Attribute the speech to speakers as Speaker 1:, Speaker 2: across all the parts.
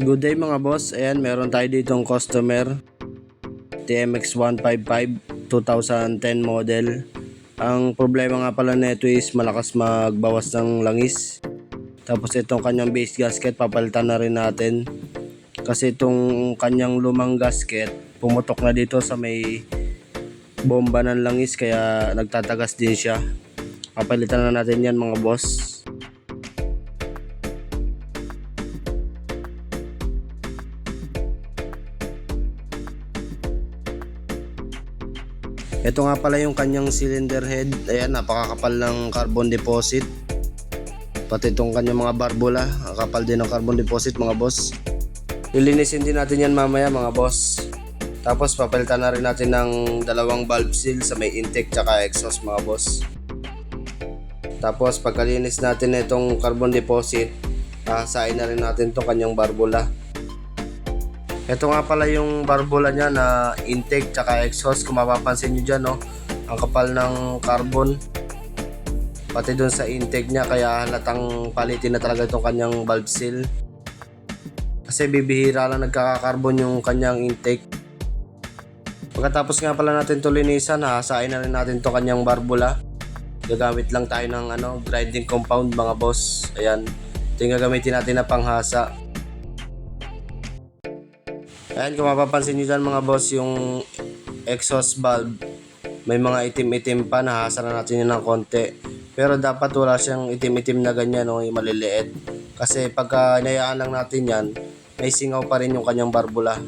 Speaker 1: Good day mga boss. Ayan, meron tayo ditong customer TMX 155 2010 model. Ang problema nga pala nito is malakas magbawas ng langis. Tapos itong kanyang base gasket papalitan na rin natin. Kasi itong kanyang lumang gasket pumutok na dito sa may bomba ng langis kaya nagtatagas din siya. Papalitan na natin yan mga boss. Ito nga pala yung kanyang cylinder head. Ayan, napakakapal ng carbon deposit. Pati itong kanyang mga barbula, kapal din ng carbon deposit mga boss. Lilinisin din natin yan mamaya mga boss. Tapos papalitan na rin natin ng dalawang valve seal sa may intake tsaka exhaust mga boss. Tapos pagkalinis natin itong carbon deposit, hahasain na rin natin itong kanyang barbula. Ito nga pala yung barbula niya na intake tsaka exhaust. Kung mapapansin nyo dyan, no? Ang kapal ng carbon. Pati dun sa intake niya, kaya halatang palitin na talaga itong kanyang valve seal. Kasi bibihira lang nagkaka-carbon yung kanyang intake. Pagkatapos nga pala natin ito linisan, hahasain na rin natin itong kanyang barbula. Gagamit lang tayo ng grinding compound mga boss. Ayan, ito yung gagamitin natin na panghasa. Ayan, kung mapapansin nyo dyan mga boss, yung exhaust valve may mga itim-itim pa, nahasa na natin yun ng konti. Pero dapat wala siyang itim-itim na ganyan, no, yung maliliit. Kasi pagka inayaan lang natin yan, may singaw pa rin yung kanyang barbula.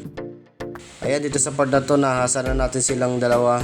Speaker 1: Ayan, dito sa part na to, nahasa na natin silang dalawa.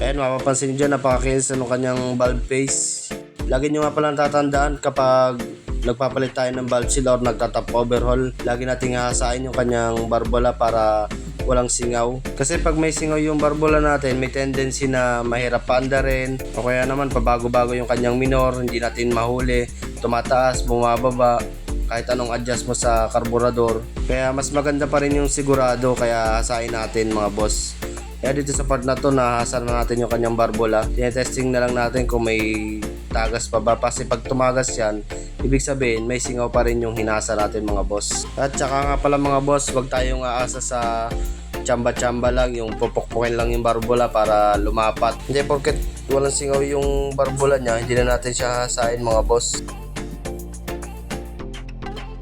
Speaker 1: Ayan, mapapansin nyo dyan, napakakinis ng kanyang valve face. Lagi nyo nga palang tatandaan kapag nagpapalit tayo ng valve seal or nagtatap overhaul, lagi nating hahasain yung kanyang barbula para walang singaw. Kasi pag may singaw yung barbula natin, may tendency na mahirap paanda rin. O kaya naman pabago-bago yung kanyang minor, hindi natin mahuli, tumataas, bumababa, kahit anong adjust mo sa karburador. Kaya mas maganda pa rin yung sigurado, kaya hasain natin mga boss. Kaya dito sa part na to, nahasa na natin yung kanyang barbula. Tinetesting na lang natin kung may tagas pa ba. Kasi pag tumagas yan, ibig sabihin may singaw pa rin yung hinasa natin mga boss. At saka nga pala mga boss, wag tayong aasa sa tsamba-tsamba lang, yung pupukpukin lang yung barbula para lumapat. Hindi porket walang singaw yung barbula niya, hindi na natin siya hasain mga boss.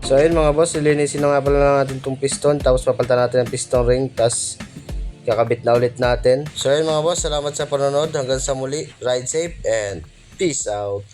Speaker 1: So ayun mga boss, ilinisin na nga pala natin itong piston, tapos papalitan natin ang piston ring, tapos kakabit na ulit natin. So ayun mga boss, salamat sa panonood. Hanggang sa muli, ride safe and peace out.